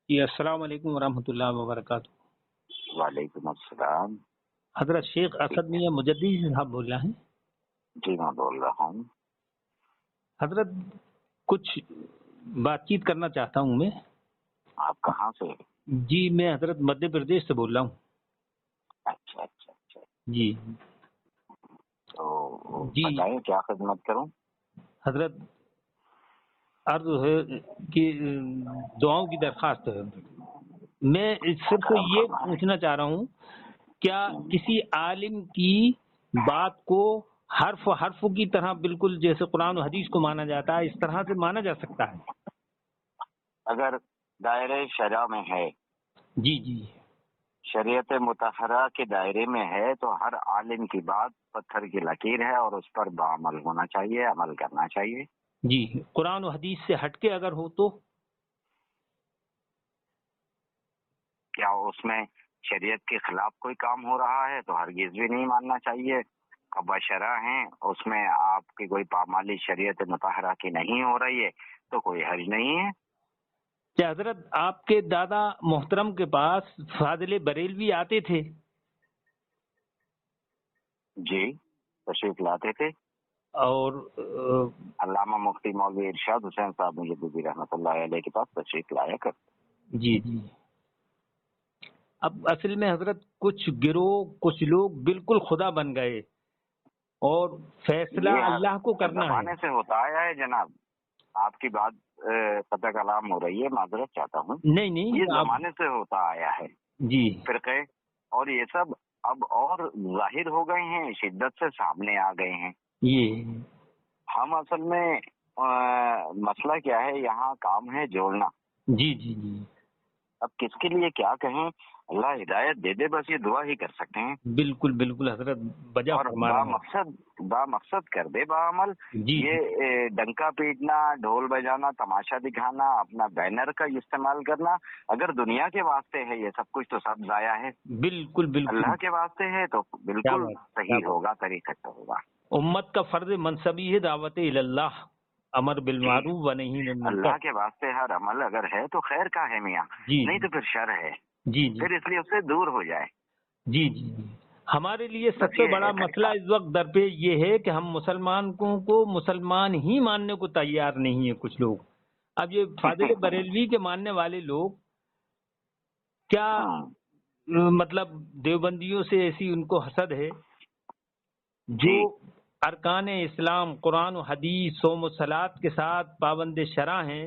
جی السلام علیکم ورحمۃ اللہ وبرکاتہ۔ وعلیکم السلام۔ حضرت شیخ اسد میاں مجددی صاحب بول رہے ہیں؟ جی میں بول رہا ہوں۔ حضرت کچھ بات چیت کرنا چاہتا ہوں میں۔ آپ کہاں سے؟ جی میں حضرت مدھیہ پردیش سے بول رہا ہوں۔ اچھا اچھا اچھا، جی تو جی بتائیں کیا خدمت کروں؟ حضرت عرض ہے کہ دعاؤں کی درخواست ہے۔ میں صرف کرم یہ فرمائیں۔ پوچھنا چاہ رہا ہوں، کیا کسی عالم کی بات کو حرف کی طرح بالکل جیسے قرآن و حدیث کو مانا جاتا ہے اس طرح سے مانا جا سکتا ہے؟ اگر دائرۂ شرع میں ہے، جی جی شریعت مطہرہ کے دائرے میں ہے، تو ہر عالم کی بات پتھر کی لکیر ہے اور اس پر بعمل ہونا چاہیے، عمل کرنا چاہیے۔ جی قرآن و حدیث سے ہٹ کے اگر ہو تو؟ کیا اس میں شریعت کے خلاف کوئی کام ہو رہا ہے تو ہرگز بھی نہیں ماننا چاہیے۔ اب شرع ہیں، اس میں آپ کی کوئی پامالی شریعت مطہرہ کی نہیں ہو رہی ہے تو کوئی حرج نہیں ہے۔ کیا حضرت آپ کے دادا محترم کے پاس فاضل بریلوی آتے تھے؟ جی تشریف لاتے تھے۔ اور علامہ مفتی مولوی ارشاد حسین صاحب مجددی رحمۃ اللہ علیہ کے پاس تشریف لایا کرتے۔ جی جی اب اصل میں حضرت کچھ گروہ کچھ لوگ بالکل خدا بن گئے اور فیصلہ یہ اللہ کو ہر کرنا زمانے ہے۔ سے ہوتا آیا ہے جناب۔ آپ کی بات قطع کلام ہو رہی ہے، معذرت چاہتا ہوں۔ نہیں نہیں یہ آپ زمانے سے ہوتا آیا ہے، جی فرقے اور یہ سب اب اور ظاہر ہو گئے ہیں، شدت سے سامنے آ گئے ہیں۔ یہ ہم اصل میں مسئلہ کیا ہے، یہاں کام ہے جوڑنا۔ جی جی جی اب کس کے لیے کیا کہیں، اللہ ہدایت دے دے، بس یہ دعا ہی کر سکتے ہیں۔ بالکل بالکل حضرت بجا اور فرما رہے ہیں۔ با مقصد کر دے بعمل۔ جی یہ ڈنکا پیٹنا، ڈھول بجانا، تماشا دکھانا، اپنا بینر کا استعمال کرنا، اگر دنیا کے واسطے ہے یہ سب کچھ تو سب ضائع ہے۔ بالکل بالکل اللہ کے واسطے ہے تو کیا بالکل بات کیا صحیح بات۔ ہوگا، طریقے سے ہوگا۔ امت کا فرض منصبی ہے دعوت اللہ، امر بالمعروف و نہی عن المنکر۔ اللہ کے واسطے ہر عمل اگر ہے تو خیر کا ہے میاں، جی نہیں تو پھر شر ہے، جی جی پھر اس لیے اس سے دور ہو جائے۔ جی جی جی ہمارے لیے سب بس سے یہ بڑا ہے مسئلہ طریقہ۔ اس وقت درپیش یہ ہے کہ ہم مسلمان کو مسلمان ہی ماننے کو تیار نہیں ہیں کچھ لوگ۔ اب یہ فاضل بریلوی کے ماننے والے لوگ کیا مطلب دیوبندیوں سے ایسی ان کو حسد ہے جو ارکان اسلام قرآن و حدیث صوم و صلات کے ساتھ پابند شرع ہیں،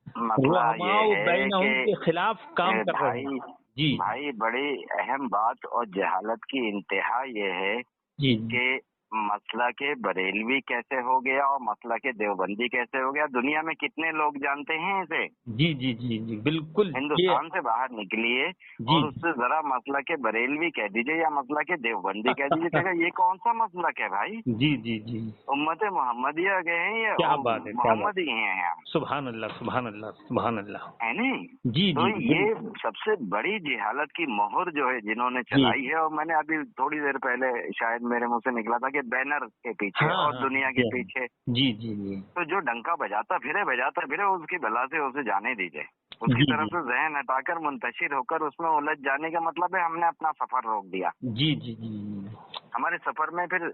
مسئلہ رحماء یہ ہے بینہم کے خلاف کام کر رہے ہیں۔ جی بھائی بڑی اہم بات اور جہالت کی انتہا یہ ہے جی کہ مسئلہ کے بریلوی کیسے ہو گیا اور مسئلہ کے دیوبندی کیسے ہو گیا، دنیا میں کتنے لوگ جانتے ہیں اسے؟ جی جی جی جی بالکل یہ ہندوستان سے باہر نکلیے جی اور اس سے ذرا مسئلہ کے بریلوی کہہ دیجئے یا مسئلہ کے دیوبندی کہہ دیجئے، کہے گا یہ کون سا مسلک ہے بھائی؟ جی جی جی امت محمدیہ گئے ہیں یا کیا بات ہے کیا بات، محمدی ہیں ہم، سبحان اللہ سبحان اللہ سبحان اللہ۔ ہے نہیں؟ جی تو جی یہ سب سے بڑی جہالت کی مہر جو ہے جنہوں نے چلائی ہے، اور میں نے ابھی تھوڑی دیر پہلے شاید میرے منہ سے نکلا تھا کہ بینر کے پیچھے ہاں اور ہاں دنیا کے پیچھے، جی جی جی تو جو ڈنکا بجاتا پھرے اس کی بلا سے اسے جانے دیجئے، اس کی جی طرف جی سے ذہن ہٹا کر منتشر ہو کر اس میں الجھ جانے کا مطلب ہے ہم نے اپنا سفر روک دیا۔ جی جی جی ہمارے سفر میں پھر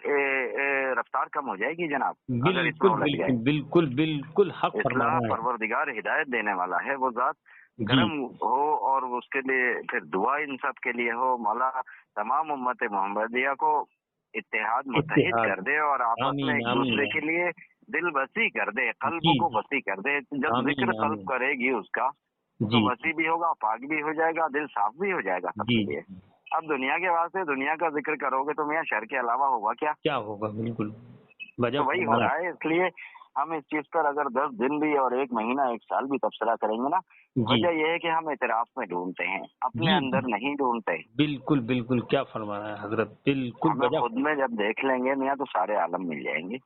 رفتار کم ہو جائے گی جناب اگر اس میں بالکل الجھ گئے۔ بالکل بالکل بالکل حق فرما اصلاح رہے ہیں۔ پروردگار ہدایت دینے والا ہے وہ ذات، جی کرم ہو اور اس کے لیے پھر دعا ان سب کے لیے ہو، مولا تمام امت محمدیہ کو اتحاد متحد اتحاد، کر دے اور آپس میں آمین ایک آمین دوسرے کے لیے دل وسیع کر دے، قلب جی کو جی وسیع کر دے۔ جب آمین ذکر قلب آمین کرے گی اس کا تو جی وسیع بھی ہوگا، پاک بھی ہو جائے گا، دل صاف بھی ہو جائے گا سب جی کے لیے۔ اب دنیا کے واسطے دنیا کا ذکر کرو گے تو میاں شر کے علاوہ ہوگا کیا؟ کیا ہوگا، بالکل وجہ تو وہی ہو فرمایا۔ رہا ہے۔ اس لیے ہم اس چیز پر اگر 10 دن بھی اور 1 مہینہ 1 سال بھی تبصرہ کریں گے نا، جی وجہ یہ ہے کہ ہم اعتراف میں ڈھونڈتے ہیں، اپنے جی اندر نہیں ڈھونڈتے۔ بالکل بالکل کیا فرما رہا ہے حضرت، بالکل ہمیں وجہ خود میں جب دیکھ لیں گے میاں تو سارے عالم مل جائیں گے۔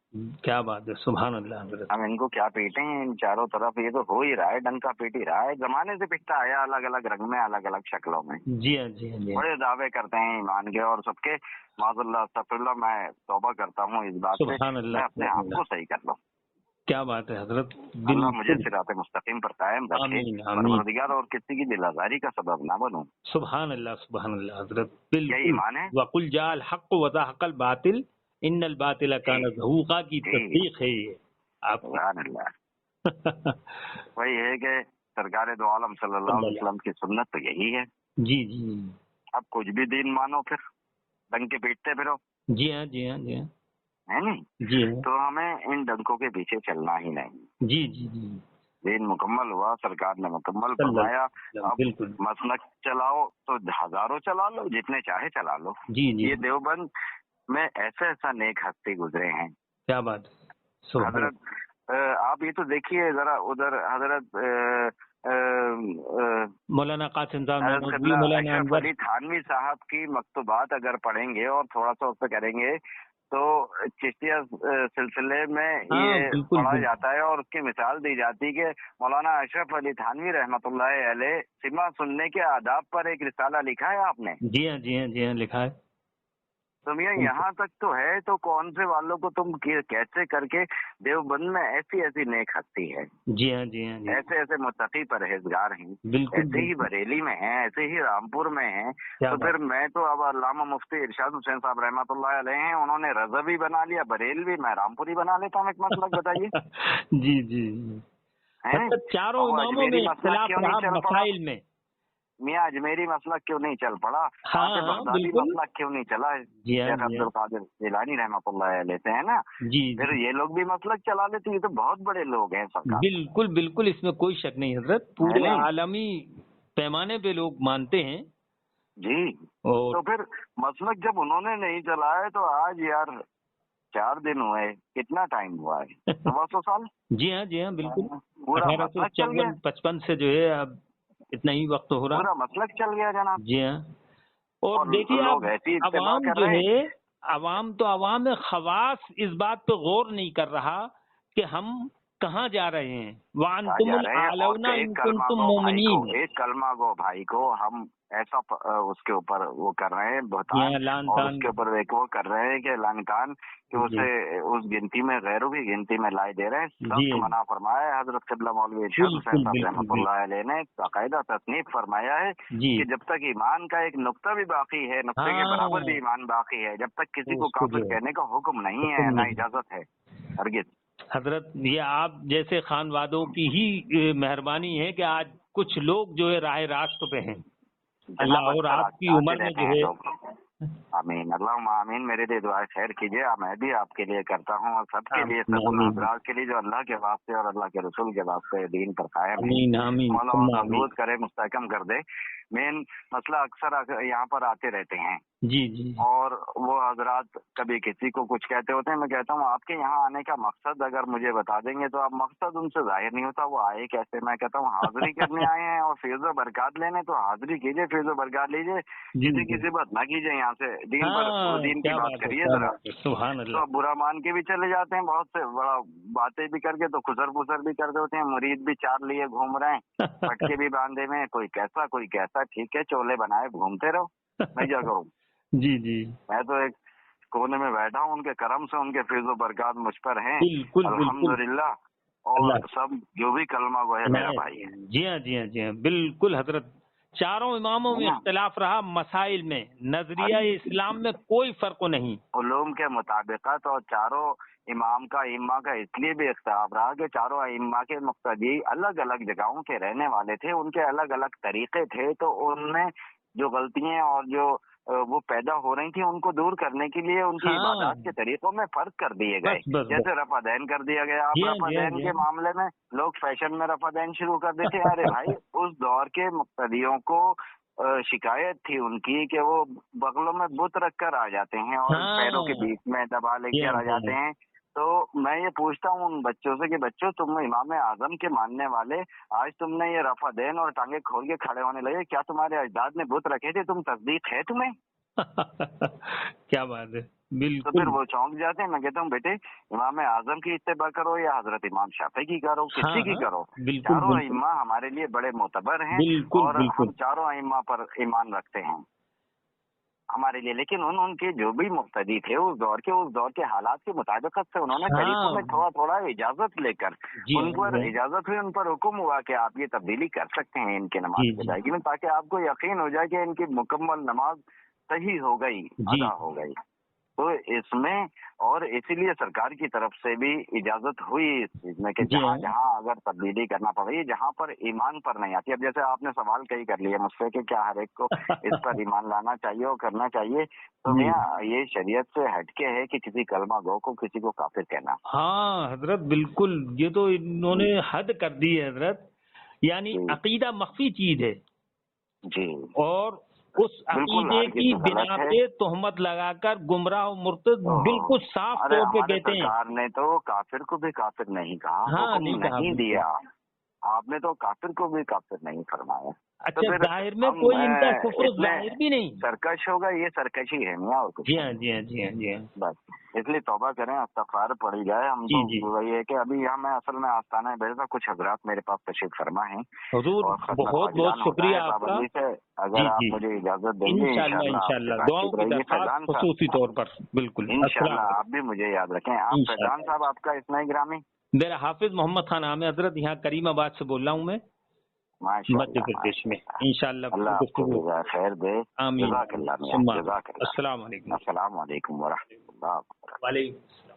کیا بات ہے، سبحان اللہ حضرت۔ ہم ان کو کیا پیٹیں ہیں، ان چاروں طرف یہ تو ہو ہی رہا ہے، ڈنکا پیٹ ہی رہا ہے، زمانے سے پٹتا آیا، الگ الگ رنگ میں، الگ الگ شکلوں میں۔ جی ہاں جی ہاں جی ہاں۔ بڑے دعوے کرتے ہیں ایمان کے اور سب کے، معاذ اللہ استغفر اللہ، میں توبہ کرتا ہوں اس بات سے، سبحان اللہ میں اپنے سبحان آپ اللہ کو صحیح کر لوں۔ کیا بات ہے حضرت، اللہ مجھے صراط مستقیم پر قائم رکھے، آمین آمین، پروردگار اور کسی کی دل آزاری کا سبب نہ بنوں۔ سبحان اللہ حضرت، کیا بالکل۔ ایمان ہے؟ وَقُلْ جَاءَ الْحَقُّ وَزَهَقَ الْبَاطِلُ إِنَّ الْبَاطِلَ كَانَ زَهُوقًا کی تصدیق ہے یہ آپ کی۔ سبحان اللہ۔ وہی ہے کہ سرکار دو عالم صلی اللہ علیہ وسلم کی سنت تو یہی ہے۔ جی جی اب کچھ بھی دین مانو پھر ڈنگ کے پیٹتے پھرو، جی ہاں جی ہاں جی ہاں ہے نہیں؟ جی ہاں تو ہمیں ان ڈنکوں کے پیچھے چلنا ہی نہیں۔ جی جی جی دین مکمل ہوا، سرکار نے مکمل صلی اللہ فرمایا۔ علیہ وسلم، اب بالکل مسلک چلاؤ تو ہزاروں چلا لو، جتنے چاہے چلا لو۔ جی جی، یہ دیوبند میں ایسا نیک ہستی گزرے ہیں۔ کیا بات ہے، سبحان حضرت آپ یہ تو دیکھیے ذرا ادھر حضرت مولانا قاسم صاحب حضرت نانوتوی، قبلہ مولانا اشرف انور، علی تھانوی صاحب کی مکتوبات اگر پڑھیں گے اور تھوڑا سا اس پہ کریں گے تو چشتیہ سلسلے میں ہاں یہ بالکل پڑھا بالکل، جاتا ہے اور اس کی مثال دی جاتی کہ مولانا اشرف علی تھانوی رحمۃ اللہ علیہ سما سننے کے آداب پر ایک رسالہ لکھا ہے آپ نے۔ جی ہاں جی ہاں جی ہاں لکھا ہے۔ تم یہاں تک تو ہے تو کون سے والوں کو تم کیسے کر کے دیوبند میں ایسی نیک ہستی ہے، جی ہاں جی ہاں جی، ایسے متقی پرہیزگار ہیں، بالکل ایسے ہی بالکل، بریلی میں ہیں، ایسے ہی رامپور میں ہیں۔ کیا تو بات، پھر میں تو اب علامہ مفتی ارشاد حسین صاحب رحمۃ اللہ علیہ ہیں، انہوں نے رضوی بنا لیا، بریلوی، میں رامپوری بنا لیتا ہوں۔ ایک مسلک بتائیے، جی جی جی، ہیں؟ حضرت چاروں اور وہ اماموں اجمیری میں مسلک اختلاف کیوں رہا نہیں چل پڑا؟ مسائل میں۔ میاں اجمیری مسلک کیوں نہیں چل پڑا؟ ہاں آج ہاں بغدادی بالکل، مسلک کیوں نہیں چلا؟ جی ہاں شیخ جی عبد ہاں القادر جیلانی رحمۃ اللہ علیہ سے، ہے نا؟ جی پھر جی، یہ لوگ بھی مسلک چلا لیتے، یہ تو بہت بڑے لوگ ہیں سرکار، بالکل بالکل، اس میں کوئی شک نہیں حضرت، ہے پورے نہیں؟ عالمی پیمانے پہ لوگ مانتے ہیں۔ جی، اور تو پھر مسلک جب انہوں نے نہیں چلائے تو آج یار 4 دن ہوئے، کتنا ٹائم ہوا ہے؟ 125 سال، جی ہاں جی ہاں بالکل، پورا مسلک چل گیا، 1854-55 سے جو ہے اب اتنا ہی وقت ہو رہا، پورا مسلک چل گیا جناب۔ جی ہاں۔ اور اور دیکھیے آپ، لوگ ایسی اتباع عوام کر جو رہے ہیں۔ ہے، عوام تو عوام ہے، خواص اس بات پہ غور نہیں کر رہا کہ ہم کہاں جا رہے ہیں۔ کہاں وَأَنْتُمُ جا رہے ہیں؟ اور الْأَعْلَوْنَ ایک إِن کلمہ كُنتُم گو بھائی کو، مُؤْمِنِينَ، ایک کلمہ گو بھائی کو ہم ایسا اس کے اوپر وہ کر رہے ہیں بہتان، یہاں لان اور اس تان، کے اوپر ایک وہ کر رہے ہیں کہ لانتان، کہ جی اسے اس گنتی میں غیروں کی گنتی میں لائے دے رہے ہیں۔ جی سخت منع فرمایا ہے حضرت قبلہ مولوی ارشاد حسین بالکل صاحب بالکل رحمۃ بالکل، اللہ علیہ نے باقاعدہ تصنیف فرمایا ہے جی کہ جب تک ایمان کا ایک نقطہ بھی باقی ہے، نقطے کے برابر بھی ہاں، ایمان باقی ہے، جب تک کسی کو اس کو کافر جو ہے کہنے کا حکم نہیں ہے، حکم نہ نہیں اجازت ہے، ہرگز۔ حضرت، یہ آپ جیسے خان وادوں کی ہی مہربانی ہے کہ آج کچھ لوگ جو ہے راہ راست پہ ہیں۔ جناب اللہ اور اکثر آپ کی آتے عمر میں رہتے جو ہیں ہے، لوگ۔ آمین، اللہم آمین، میرے لیے دعا خیر کیجیے، میں بھی آپ کے لیے کرتا ہوں اور سب کے لیے، سب آمین الحضرات کے لیے جو اللہ کے واسطے اور اللہ کے رسول کے واسطے دین پر قائم ہیں۔ آمین آمین مولا ثم آمین۔ مضبوط کرے، مستحکم کر دے۔ مین مسئلہ اکثر یہاں پر آتے رہتے ہیں جی جی اور وہ حضرات کبھی کسی کو کچھ کہتے ہوتے ہیں، میں کہتا ہوں آپ کے یہاں آنے کا مقصد اگر مجھے بتا دیں گے تو آپ، مقصد ان سے ظاہر نہیں ہوتا، وہ آئے کیسے؟ میں کہتا ہوں حاضری کرنے آئے ہیں اور فیض و برکات لینے، تو حاضری کیجیے، فیض و برکات لیجیے، جی کسی جی، کی بات نہ کیجیے، یہاں سے دین پر، ہاں دین کی کیا بات بات ہے، کریے کیا ذرا۔ بات ہے، سبحان تو اللہ۔ اب برا مان کے بھی چلے جاتے ہیں بہت سے، بڑا باتیں بھی کر کے تو خسر پسر بھی کر دیتے ہیں، مرید بھی 4 لیے گھوم رہے ہیں، پٹکے بھی باندھے میں، کوئی کیسا، ٹھیک ہے، چولے بنائے گھومتے رہو، میں کیا کروں؟ جی جی، میں تو ایک کونے میں بیٹھا ہوں، ان کے کرم سے، ان کے فیض و برکات مجھ پر ہیں، بالکل بالکل، الحمدللہ، اور اللہ سب جو بھی کلمہ گو ہے میرا عنایت، بھائی ہے، جی ہاں جی ہاں جی ہاں بالکل حضرت، چاروں اماموں میں ہے نا؟ اختلاف رہا مسائل میں، نظریہ اسلام میں کوئی فرق نہیں۔ علوم کے مطابقت، اور چاروں امام کا، ائمہ کا اس لیے بھی اختلاف رہا کہ چاروں ائمہ کے مقتدی الگ الگ جگہوں کے رہنے والے تھے، ان کے الگ الگ طریقے تھے، تو ان میں جو غلطیاں اور جو وہ پیدا ہو رہی تھیں ان کو دور کرنے کے لیے ان کی ہاں عبادات کے طریقوں میں فرق کر دیے گئے، بس بس بس، جیسے رفع دین کر دیا گیا۔ جی اب ہاں رفع جی ہاں دین جی کے ہاں، معاملے میں لوگ فیشن میں رفع دین شروع کر دیتے ہیں۔ ارے بھائی، اس دور کے مقتدیوں کو شکایت تھی ان کی کہ وہ بغلوں میں بت رکھ کر آ جاتے ہیں اور پیروں کے ہاں بیچ میں دبا لے جی ہاں کر آ جی جاتے ہاں، ہیں۔ تو میں یہ پوچھتا ہوں ان بچوں سے کہ بچوں، تم امام اعظم کے ماننے والے، آج تم نے یہ رفع دین اور ٹانگیں کھول کے کھڑے ہونے لگے، کیا تمہارے اجداد نے بت رکھے تھے؟ تم تصدیق ہے تمہیں؟ کیا بات ہے، تو بالکل، پھر وہ چونک جاتے ہیں۔ میں کہتا ہوں بیٹے، امام اعظم کی اتباع کرو یا حضرت امام شافعی کی کرو، ہاں کسی کی ہاں کرو، بالکل چاروں بالکل ائمہ ہمارے لیے بڑے معتبر ہیں بالکل اور بالکل، ہم چاروں ائمہ پر ایمان رکھتے ہیں۔ ہمارے لیے، لیکن ان کے جو بھی مقتدی تھے اس دور کے حالات کے مطابق سے انہوں نے طریقوں میں تھوڑا تھوڑا اجازت لے کر ان پر اجازت ہوئی، ان پر حکم ہوا کہ آپ یہ تبدیلی کر سکتے ہیں ان کے نماز کی ادائیگی میں، تاکہ آپ کو یقین ہو جائے کہ ان کی مکمل نماز صحیح ہو گئی، ادا ہو گئی۔ تو اس میں اور اسی لیے سرکار کی طرف سے بھی اجازت ہوئی اس چیز میں کہ جہاں جہاں اگر تبدیلی کرنا پڑے، جہاں پر ایمان پر نہیں آتی۔ اب جیسے آپ نے سوال کئی کر لیا مجھ سے کہ کیا ہر ایک کو اس پر ایمان لانا چاہیے اور کرنا چاہیے، تو یہ شریعت سے ہٹ کے ہے کہ کسی کلمہ گو کو کسی کو کافر کہنا۔ ہاں حضرت بالکل، یہ تو انہوں نے حد کر دی ہے حضرت، یعنی عقیدہ مخفی چیز ہے جی، اور اس عقیدے کی بنا پہ تہمت لگا کر گمراہ و مرتد بالکل صاف طور پہ کہتے ہیں۔ سرکار نے تو کافر کو بھی کافر نہیں کہا، حکم نہیں دیا، آپ نے تو کافر کو بھی کافر نہیں فرمایا۔ اچھا، ظاہر میں کوئی ان کا کفر ظاہر بھی نہیں، سرکش ہوگا، یہ سرکشی ہے میاں اور کچھ۔ جی ہاں جی ہاں جی ہاں جی ہاں، بس اس لیے توبہ کریں، استغفار پڑھی جائے۔ ہم تو وہی ہے کہ ابھی یہاں میں اصل میں آستانہ بیٹھا، کچھ حضرات میرے پاس تشریف فرما ہیں حضور، بہت بہت شکریہ آپ کا۔ اگر آپ مجھے اجازت دیں گے انشاءاللہ دعاؤں کی درخواست خصوصی طور پر، بالکل انشاءاللہ آپ بھی مجھے یاد رکھیں۔ آپ فیضان صاحب، آپ کا اسماء گرامی؟ میرا حافظ محمد خان نام ہے حضرت، یہاں کریم آباد سے بول رہا ہوں میں، مدھیہ پردیش میں۔ انشاءاللہ اللہ آپ کو خیر دے، آمین، جزاک اللہ، جزاک اللہ۔ السلام علیکم، السلام علیکم ورحمۃ اللہ۔ وعلیکم السلام۔